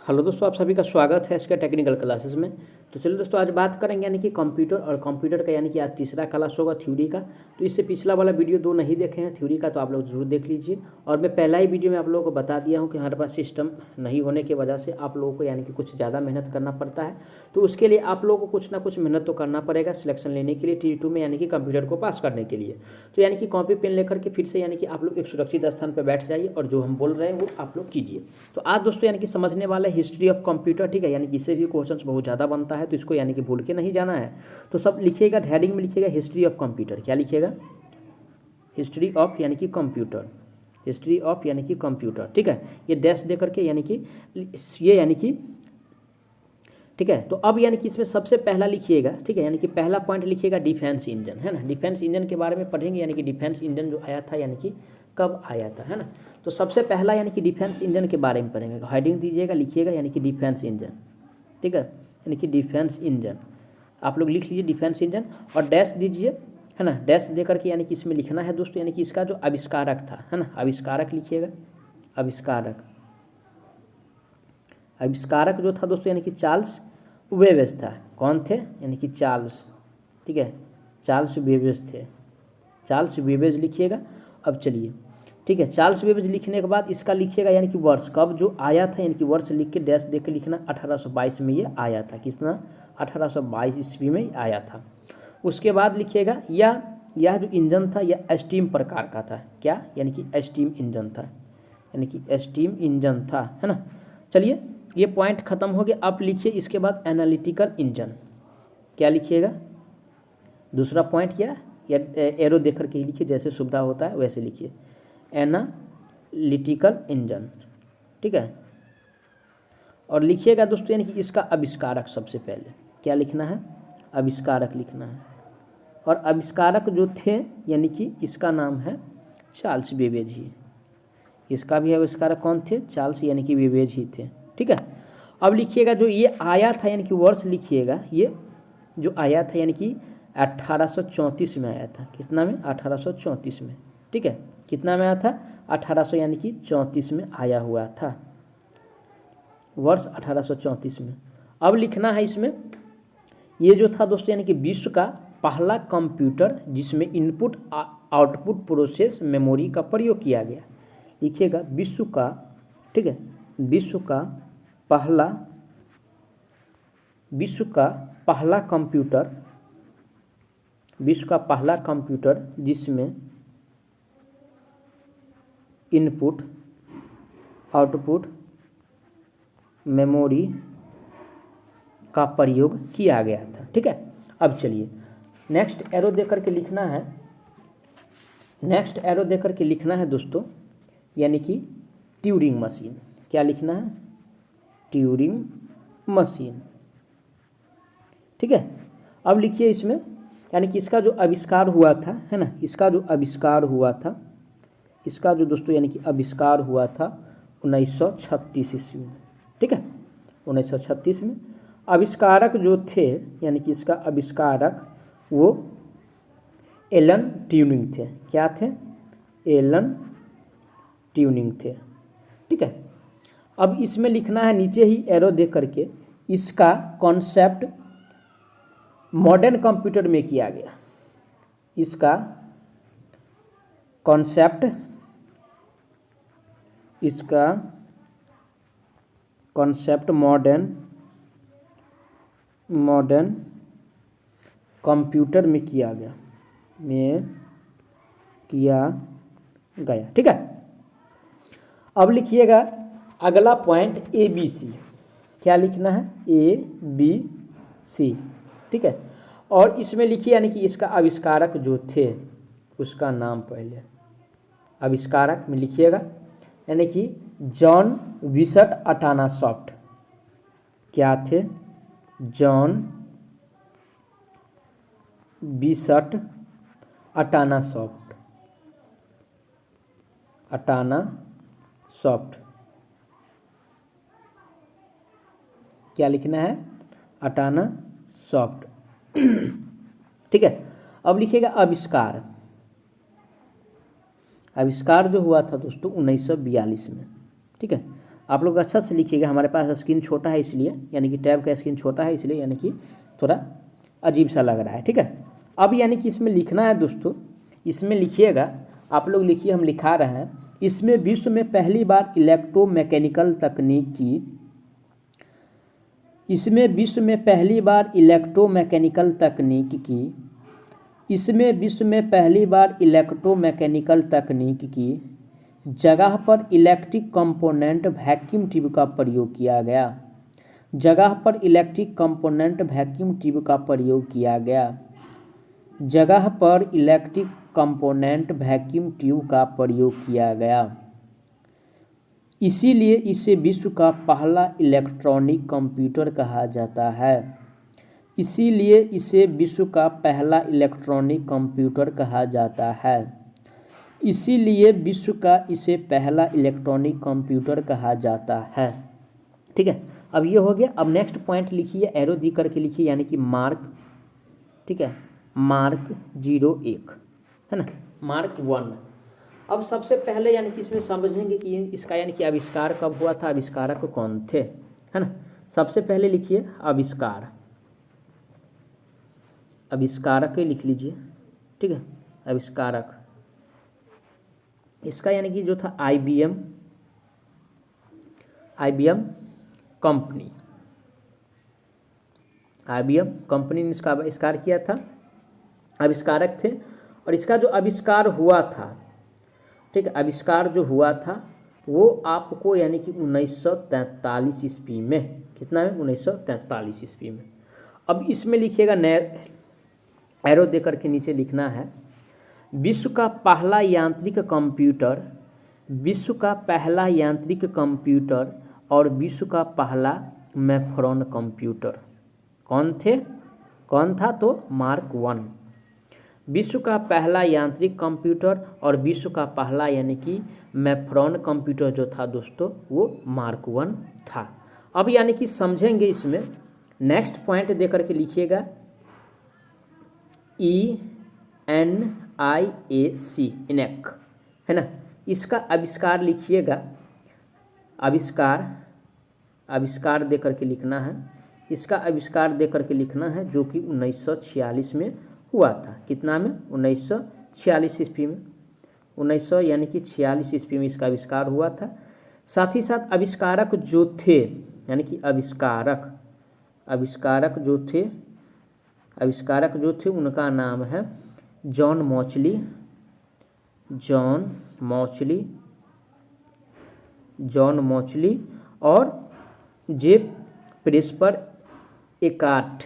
Hello दोस्तों, आप सभी का स्वागत है इसके टेक्निकल क्लासेस में। तो चलिए दोस्तों, आज बात करेंगे यानी कि कंप्यूटर और कंप्यूटर का, यानी कि आज तीसरा क्लास होगा थ्योरी का। तो इससे पिछला वाला वीडियो दो नहीं देखे हैं थ्योरी का, तो आप लोग जरूर देख लीजिए। और मैं पहला ही वीडियो में आप लोगों को बता दिया हूँ कि हमारे पास सिस्टम नहीं होने की वजह से आप लोगों को यानी कि कुछ ज़्यादा मेहनत करना पड़ता है। तो उसके लिए आप लोगों को कुछ ना कुछ मेहनत तो करना पड़ेगा सिलेक्शन लेने के लिए T2 में, यानी कि कंप्यूटर को पास करने के लिए। तो यानी कि कॉपी पेन लेकर के फिर से यानी कि आप लोग एक सुरक्षित स्थान पर बैठ जाइए और जो हम बोल रहे हैं वो आप लोग कीजिए। तो आज दोस्तों यानी कि समझने वाले हिस्ट्री ऑफ कंप्यूटर, ठीक है, यानी कि इससे भी क्वेश्चंस बहुत ज़्यादा बनता है, तो इसको यानी कि भूल के नहीं जाना है। तो सब लिखिएगा, हेडिंग में लिखिएगा हिस्ट्री ऑफ कंप्यूटर। क्या लिखिएगा? हिस्ट्री ऑफ यानी कि कंप्यूटर, हिस्ट्री ऑफ यानी कि कंप्यूटर, ठीक है। ये डैश दे करके यानी कि ये यानी कि ठीक है। तो अब यानी कि इसमें सबसे पहला लिखिएगा, ठीक है, यानी कि पहला पॉइंट लिखिएगा डिफेंस इंजन, है ना। डिफेंस इंजन के बारे में पढ़ेंगे, यानी कि डिफेंस इंजन जो आया था यानी कि कब आया था, है ना। तो सबसे पहला यानी कि डिफेंस इंजन के बारे में पढ़ेंगे। हेडिंग दीजिएगा, लिखिएगा यानी कि डिफेंस इंजन, ठीक है, यानी कि डिफेंस इंजन आप लोग लिख लीजिए डिफेंस इंजन और डैश दीजिए, है ना। डैश दे करके यानी कि इसमें लिखना है दोस्तों, यानी कि इसका जो आविष्कारक था, है ना, आविष्कारक लिखिएगा। आविष्कारक, आविष्कारक जो था दोस्तों यानी कि चार्ल्स वेबेज था। कौन थे? यानी कि चार्ल्स, ठीक है, चार्ल्स वेबेज थे। चार्ल्स वेबेज लिखिएगा। अब चलिए, ठीक है, चार्ल्स वेबेज लिखने के बाद इसका लिखिएगा यानी कि वर्ष कब जो आया था, यानी कि वर्ष लिख के डैश दे के लिखना 1822 में ये आया था। कितना? 1822 ईस्वी में आया था। उसके बाद लिखिएगा यह जो इंजन था यह स्टीम प्रकार का था। क्या? यानी कि स्टीम इंजन था, यानी कि स्टीम इंजन था, है ना। चलिए, ये पॉइंट खत्म हो गया। आप लिखिए इसके बाद एनालिटिकल इंजन। क्या लिखिएगा? दूसरा पॉइंट या एरो देख करके ही लिखिए, जैसे सुविधा होता है वैसे लिखिए, एनालिटिकल इंजन, ठीक है। और लिखिएगा दोस्तों यानी कि इसका आविष्कारक सबसे पहले। क्या लिखना है? आविष्कारक लिखना है। और आविष्कारक जो थे यानी कि इसका नाम है चार्ल्स बेबेज ही। इसका भी आविष्कारक कौन थे? चार्ल्स यानी कि बेबेज ही थे, ठीक है। अब लिखिएगा जो ये आया था यानी कि वर्ष लिखिएगा, ये जो आया था यानी कि 1834 में आया था। कितना में? 1834 में, ठीक है। कितना में आया था? 1800 यानी कि 34 में आया हुआ था, वर्ष 1834 में। अब लिखना है इसमें, ये जो था दोस्तों यानी कि विश्व का पहला कंप्यूटर जिसमें इनपुट आउटपुट प्रोसेस मेमोरी का प्रयोग किया गया। लिखिएगा विश्व का, ठीक है, विश्व का पहला कंप्यूटर, विश्व का पहला कंप्यूटर जिसमें इनपुट आउटपुट मेमोरी का प्रयोग किया गया था, ठीक है। अब चलिए नेक्स्ट एरो दे करके लिखना है, नेक्स्ट एरो दे करके लिखना है दोस्तों यानी कि ट्यूरिंग मशीन। क्या लिखना है? ट्यूरिंग मशीन, ठीक है। अब लिखिए इसमें यानी कि इसका जो आविष्कार हुआ था, है ना, इसका जो आविष्कार हुआ था, इसका जो दोस्तों यानी कि आविष्कार हुआ था 1936 ईस्वी में, ठीक है, 1936 में। आविष्कारक जो थे यानी कि इसका आविष्कारक वो एलन ट्यूरिंग थे। क्या थे? एलन ट्यूरिंग थे, ठीक है। अब इसमें लिखना है नीचे ही एरो दे करके, इसका कॉन्सेप्ट मॉडर्न कंप्यूटर में किया गया। इसका कॉन्सेप्ट, इसका कॉन्सेप्ट मॉडर्न कंप्यूटर में किया गया, ठीक है। अब लिखिएगा अगला पॉइंट ABC। क्या लिखना है? ABC, ठीक है। और इसमें लिखिए यानी कि इसका आविष्कारक जो थे उसका नाम पहले आविष्कारक में लिखिएगा, यानी कि जॉन विशट अटाना सॉफ्ट। क्या थे? John Vincent Atanasoff, Atanasoff. क्या लिखना है? अटाना सॉफ्ट, ठीक है। अब लिखिएगा आविष्कार। आविष्कार जो हुआ था दोस्तों 1942 में, ठीक है। आप लोग अच्छा से लिखिएगा, हमारे पास स्क्रीन छोटा है इसलिए, यानी कि टैब का स्क्रीन छोटा है इसलिए यानी कि थोड़ा अजीब सा लग रहा है, ठीक है। अब यानी कि इसमें लिखना है दोस्तों, इसमें लिखिएगा, आप लोग लिखिए, हम लिखा रहे हैं। इसमें विश्व में पहली बार इलेक्ट्रोमैकेनिकल तकनीक की, इसमें विश्व में पहली बार इलेक्ट्रोमैकेनिकल तकनीक की, इसमें विश्व में पहली बार इलेक्ट्रोमैकेनिकल तकनीक की जगह पर इलेक्ट्रिक कंपोनेंट वैक्यूम ट्यूब का प्रयोग किया गया, जगह पर इलेक्ट्रिक कंपोनेंट वैक्यूम ट्यूब का प्रयोग किया गया, जगह पर इलेक्ट्रिक कंपोनेंट वैक्यूम ट्यूब का प्रयोग किया गया। इसीलिए इसे विश्व का पहला इलेक्ट्रॉनिक कंप्यूटर कहा जाता है, इसीलिए इसे विश्व का पहला इलेक्ट्रॉनिक कंप्यूटर कहा जाता है, इसीलिए विश्व का इसे पहला इलेक्ट्रॉनिक कंप्यूटर कहा जाता है, ठीक है। अब ये हो गया। अब नेक्स्ट पॉइंट लिखिए, एरो दी करके लिखिए, यानी कि मार्क, ठीक है, मार्क 01 है ना, मार्क 1। अब सबसे पहले यानी कि इसमें समझेंगे कि इसका यानी कि आविष्कार कब हुआ था, आविष्कारक कौन थे, है ना। सबसे पहले लिखिए आविष्कार, आविष्कारक लिख लीजिए, ठीक है, आविष्कारक। इसका यानी कि जो था IBM कंपनी, IBM कंपनी ने इसका आविष्कार किया था, आविष्कारक थे। और इसका जो आविष्कार हुआ था, ठीक है, आविष्कार जो हुआ था वो आपको यानी कि 1943 ईस्वी में, कितना में, 1943 ईस्वी में। अब इसमें लिखिएगा, एरो दे करके नीचे लिखना है, विश्व का पहला यांत्रिक कंप्यूटर, विश्व का पहला यांत्रिक कंप्यूटर और विश्व का पहला मैफ्रॉन कंप्यूटर। कौन थे, कौन था, तो मार्क 1। विश्व का पहला यांत्रिक कंप्यूटर और विश्व का पहला यानी कि मैफ्रॉन कंप्यूटर जो था दोस्तों वो मार्क 1 था। अब यानी कि समझेंगे इसमें, नेक्स्ट पॉइंट दे करके लिखिएगा ENIAC, इनेक, है ना। इसका आविष्कार लिखिएगा, आविष्कार, आविष्कार दे करके लिखना है, इसका आविष्कार दे करके लिखना है, जो कि 1946 में हुआ था। कितना में, 1946 ईस्वी में, 1900 यानी कि 46 ईस्वी में इसका आविष्कार हुआ था। साथ ही साथ आविष्कारक जो थे, यानी कि आविष्कारक, आविष्कारक जो थे, आविष्कारक जो थे उनका नाम है जॉन मॉचली, जॉन मॉचली, जॉन मॉचली और जे प्रेस्पर एकार्ट,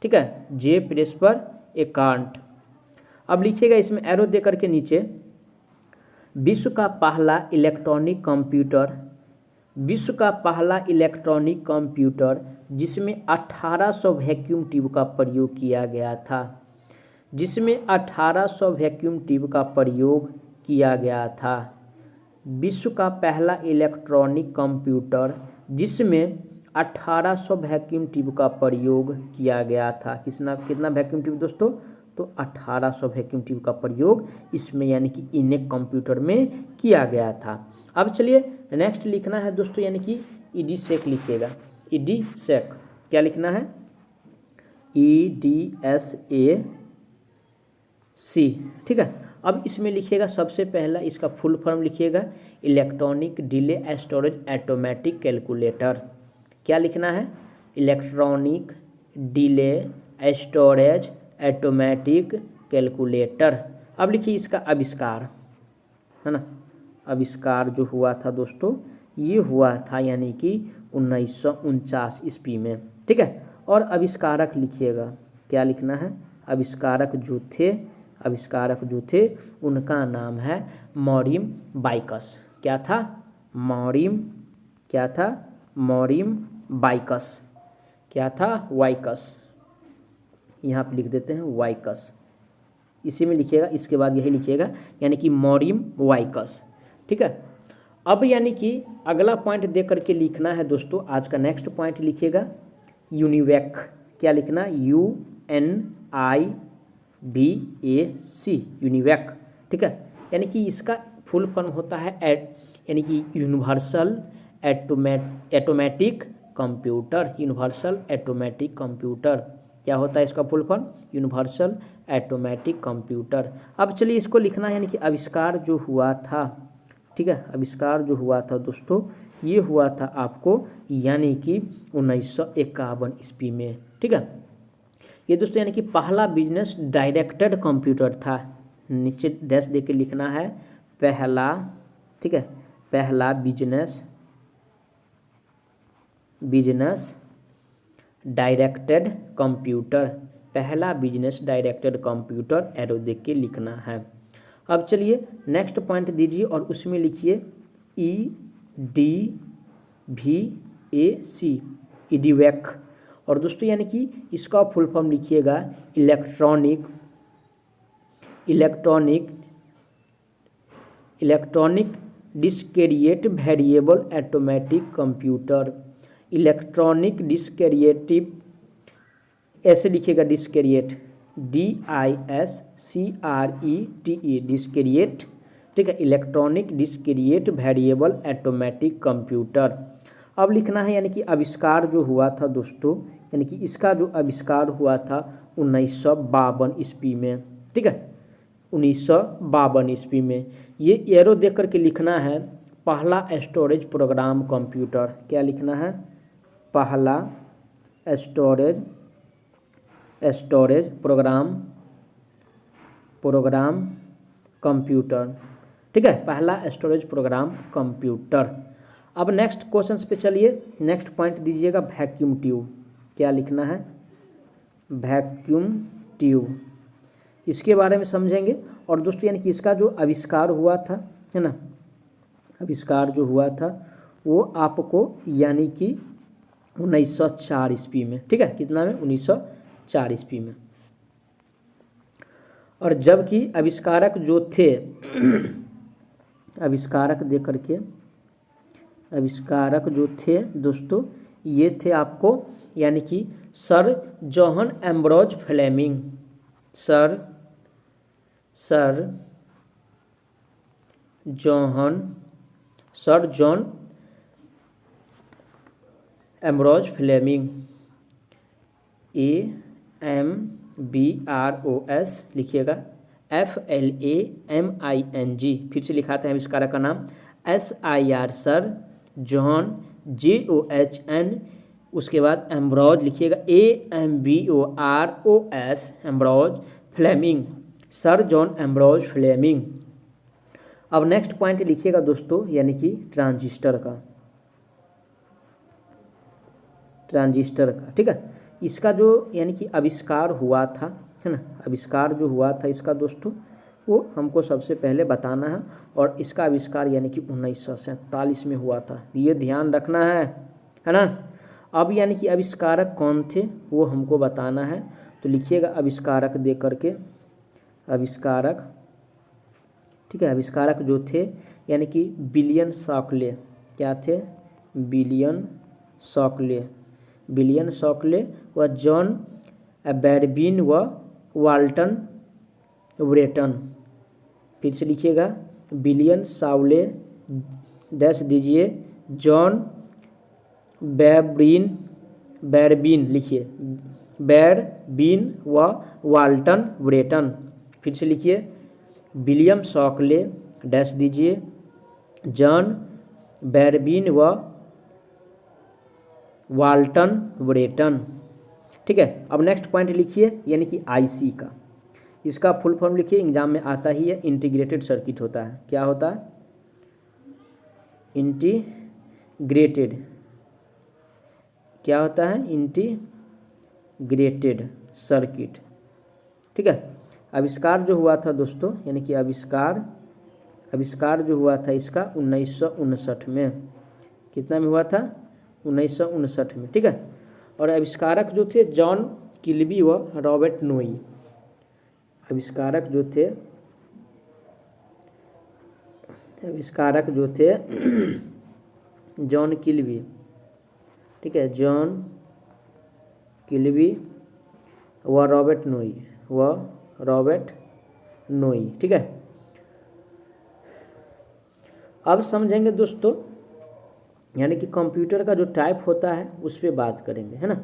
ठीक है, जे प्रेस्पर एकार्ट। अब लिखिएगा इसमें एरो दे करके नीचे, विश्व का पहला इलेक्ट्रॉनिक कंप्यूटर, विश्व का पहला इलेक्ट्रॉनिक कंप्यूटर जिसमें 1800 वैक्यूम ट्यूब का प्रयोग किया गया था, जिसमें 1800 वैक्यूम ट्यूब का प्रयोग किया गया था, विश्व का पहला इलेक्ट्रॉनिक कंप्यूटर जिसमें 1800 वैक्यूम ट्यूब का प्रयोग किया गया था। कितना वैक्यूम ट्यूब दोस्तों, तो 1800 वैक्यूम ट्यूब का प्रयोग इसमें यानी कि इनेक कंप्यूटर में किया गया था। अब चलिए नेक्स्ट लिखना है दोस्तों, यानी कि EDSEC लिखिएगा, EDSEC क्या लिखना है, EDSAC, ठीक है। अब इसमें लिखिएगा सबसे पहला इसका फुल फॉर्म लिखिएगा, electronic delay storage automatic calculator. क्या लिखना है, electronic delay storage automatic calculator. अब लिखिए इसका आविष्कार, है ना, आविष्कार जो हुआ था दोस्तों ये हुआ था यानी कि 1949 ईस्वी में, ठीक है। और आविष्कारक लिखिएगा, क्या लिखना है, आविष्कारक जो थे, आविष्कारक जो थे उनका नाम है मॉरिम बाइकस। क्या था, मॉरिम, क्या था, मॉरिम बाइकस, क्या था, वाइकस, यहाँ पे लिख देते हैं वाइकस, इसी में लिखिएगा, इसके बाद यही लिखिएगा यानी कि मॉरिम वाइकस, ठीक है। अब यानी कि अगला पॉइंट दे करके लिखना है दोस्तों, आज का नेक्स्ट पॉइंट लिखिएगा यूनिवैक। क्या लिखना, UNIVAC, यूनिवैक, ठीक है। यानी कि इसका फुल फॉर्म होता है यानी कि universal automatic computer, universal automatic computer. क्या होता है इसका full form? Universal automatic computer. अब चलिए इसको लिखना है, यानी कि आविष्कार जो हुआ था, ठीक है, आविष्कार जो हुआ था दोस्तों, ये हुआ था आपको यानी कि 1951 ईस्वी में, ठीक है। ये दोस्तों यानी कि पहला बिजनेस डायरेक्टेड कंप्यूटर था। नीचे डैश दे के लिखना है पहला, ठीक है, पहला बिजनेस डायरेक्टेड कंप्यूटर, पहला बिजनेस डायरेक्टेड कंप्यूटर, एरो देख के लिखना है। अब चलिए नेक्स्ट पॉइंट दीजिए और उसमें लिखिए EDVAC, इडीवैक। और दोस्तों यानी कि इसका फुल फॉर्म लिखिएगा electronic discrete variable automatic computer. Electronic discretive, ऐसे लिखिएगा डिस्क्रिएट, DISCRETE, डिस्क्रिएट, ठीक है, electronic discrete variable automatic computer. अब लिखना है यानी कि आविष्कार जो हुआ था दोस्तों, यानी कि इसका जो आविष्कार हुआ था 1952 ईस्वी में, ठीक है, 1952 ईस्वी में। ये एरो देख करके लिखना है पहला स्टोरेज प्रोग्राम कंप्यूटर। क्या लिखना है? पहला स्टोरेज प्रोग्राम कंप्यूटर, ठीक है, पहला स्टोरेज प्रोग्राम कंप्यूटर। अब नेक्स्ट क्वेश्चन पे चलिए, नेक्स्ट पॉइंट दीजिएगा वैक्यूम ट्यूब। क्या लिखना है? वैक्यूम ट्यूब, इसके बारे में समझेंगे। और दोस्तों यानी कि इसका जो आविष्कार हुआ था, है ना, आविष्कार जो हुआ था वो आपको यानी कि 1904 ईस्वी में, ठीक है, कितना में? 1904 ईस्वी में। और जबकि आविष्कारक जो थे आविष्कारक दे करके, आविष्कारक जो थे दोस्तों, ये थे आपको यानी कि sir John Ambrose Fleming, sir John Ambrose Fleming, AMBROS लिखिएगा, FLAMING। फिर से लिखाते हैं आविष्कारक का नाम SIR, सर जॉन, JOHN, उसके बाद एम्ब्रोज लिखिएगा AMBOROS, Ambrose Fleming, sir John Ambrose Fleming. अब नेक्स्ट पॉइंट लिखिएगा दोस्तों यानी कि ट्रांजिस्टर का, ठीक है। इसका जो यानी कि आविष्कार हुआ था, है ना, आविष्कार जो हुआ था इसका दोस्तों, वो हमको सबसे पहले बताना है। और इसका आविष्कार यानी कि 1947 में हुआ था, ये ध्यान रखना है ना। अब यानी कि आविष्कारक कौन थे वो हमको बताना है। तो लिखिएगा आविष्कारक दे करके, आविष्कारक, ठीक है, आविष्कारक जो थे यानी कि विलियम शॉकले। क्या थे? विलियम शॉकले व जॉन बैरबीन व वाल्टन ब्रेटन। फिर से लिखिएगा विलियम शॉकले डैश दीजिए, जॉन बैरबीन लिखिए, बैरबीन व वाल्टन ब्रेटन। फिर से लिखिए विलियम शॉकले डैश दीजिए, जॉन बैरबीन व वाल्टन ब्रेटन, ठीक है। अब नेक्स्ट पॉइंट लिखिए यानी कि आईसी का, इसका फुल फॉर्म लिखिए, एग्जाम में आता ही है, इंटीग्रेटेड सर्किट होता है। क्या होता है? इंटीग्रेटेड, क्या होता है? इंटीग्रेटेड सर्किट, ठीक है। आविष्कार जो हुआ था दोस्तों यानी कि आविष्कार जो हुआ था इसका 1959 में, कितना में हुआ था? 1959 में, ठीक है। और आविष्कारक जो थे जॉन किल्बी व रॉबर्ट नोई, आविष्कारक जो थे जॉन किल्बी, ठीक है, जॉन किल्बी व रॉबर्ट नोई, ठीक है। अब समझेंगे दोस्तों यानी कि कंप्यूटर का जो टाइप होता है उस पर बात करेंगे, है ना।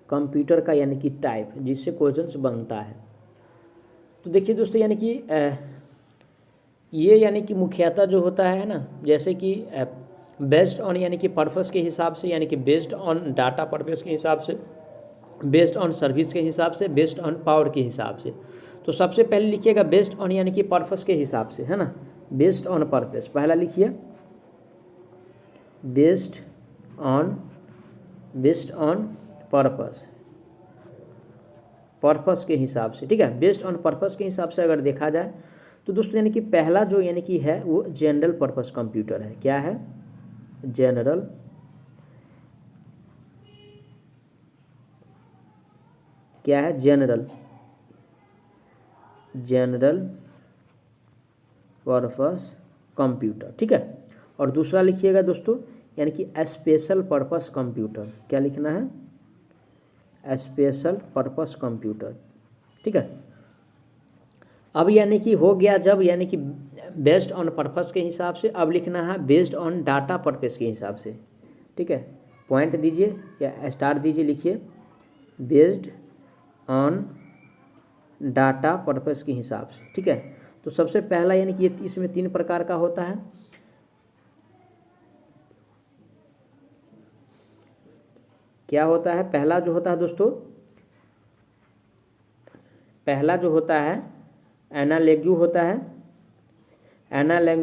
कंप्यूटर का यानी कि टाइप जिससे क्वेश्चंस बनता है। तो देखिए दोस्तों, यानी कि ये यानी कि मुख्यतः जो होता है ना, जैसे कि बेस्ड ऑन यानी कि पर्पस के हिसाब से, यानी कि बेस्ड ऑन डाटा पर्पस के हिसाब से, बेस्ड ऑन सर्विस के हिसाब से, बेस्ड ऑन पावर के हिसाब से। तो सबसे पहले लिखिएगा बेस्ड ऑन यानी कि पर्पस के हिसाब से, है ना। बेस्ड ऑन पर्पस पहला लिखिए, बेस्ड ऑन पर्पस, पर्पस के हिसाब से, ठीक है। बेस्ड ऑन पर्पस के हिसाब से अगर देखा जाए तो दोस्तों यानी कि पहला जो यानी कि है वो जनरल पर्पस कंप्यूटर है। क्या है? जनरल क्या है? जनरल पर्पस कंप्यूटर, ठीक है। और दूसरा लिखिएगा दोस्तों यानी कि स्पेशल पर्पस कंप्यूटर। क्या लिखना है? स्पेशल पर्पस कंप्यूटर, ठीक है। अब यानी कि हो गया जब यानी कि बेस्ड ऑन पर्पस के हिसाब से, अब लिखना है बेस्ड ऑन डाटा पर्पस के हिसाब से, ठीक है। पॉइंट दीजिए या स्टार दीजिए, लिखिए बेस्ड ऑन डाटा पर्पस के हिसाब से, ठीक है। तो सबसे पहला यानी कि इसमें 3 प्रकार का होता है। क्या होता है? पहला जो होता है दोस्तों, पहला जो होता है एनालॉग होता है, एनालॉग।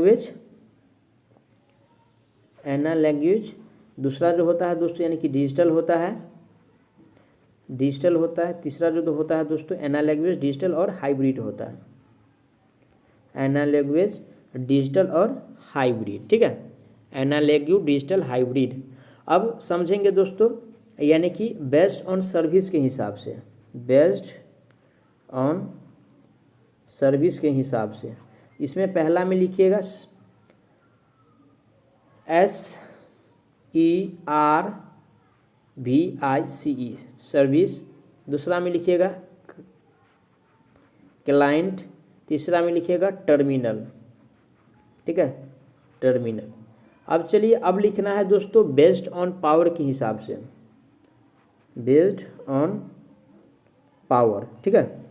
दूसरा जो होता है दोस्तों यानी कि डिजिटल होता है, तीसरा जो होता है दोस्तों एनालॉग, डिजिटल और हाइब्रिड होता है, एनालॉग, डिजिटल और हाइब्रिड, ठीक है। Analogue, digital, hybrid. अब समझेंगे दोस्तों यानी कि बेस्ड ऑन सर्विस के हिसाब से, बेस्ड ऑन सर्विस के हिसाब से, इसमें पहला में लिखिएगा SERVICE सर्विस, दूसरा में लिखिएगा क्लाइंट, तीसरा में लिखिएगा टर्मिनल, ठीक है, टर्मिनल। अब चलिए अब लिखना है दोस्तों बेस्ड ऑन पावर के हिसाब से, बेस्ड ऑन पावर, ठीक है।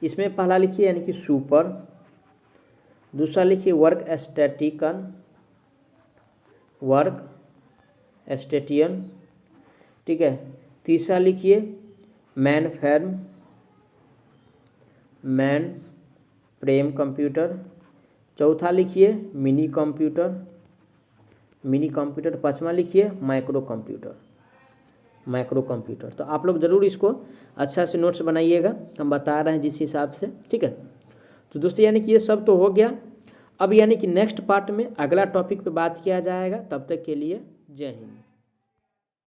इसमें पहला लिखिए यानी कि सुपर, दूसरा लिखिए वर्क स्टेटियन, ठीक है। तीसरा लिखिए मैन फ्रेम कंप्यूटर, चौथा लिखिए मिनी कंप्यूटर, पांचवा लिखिए माइक्रो कंप्यूटर। तो आप लोग ज़रूर इसको अच्छा से नोट्स बनाइएगा, हम बता रहे हैं जिस हिसाब से, ठीक है। तो दोस्तों यानी कि ये सब तो हो गया। अब यानी कि नेक्स्ट पार्ट में अगला टॉपिक पे बात किया जाएगा। तब तक के लिए जय हिंद।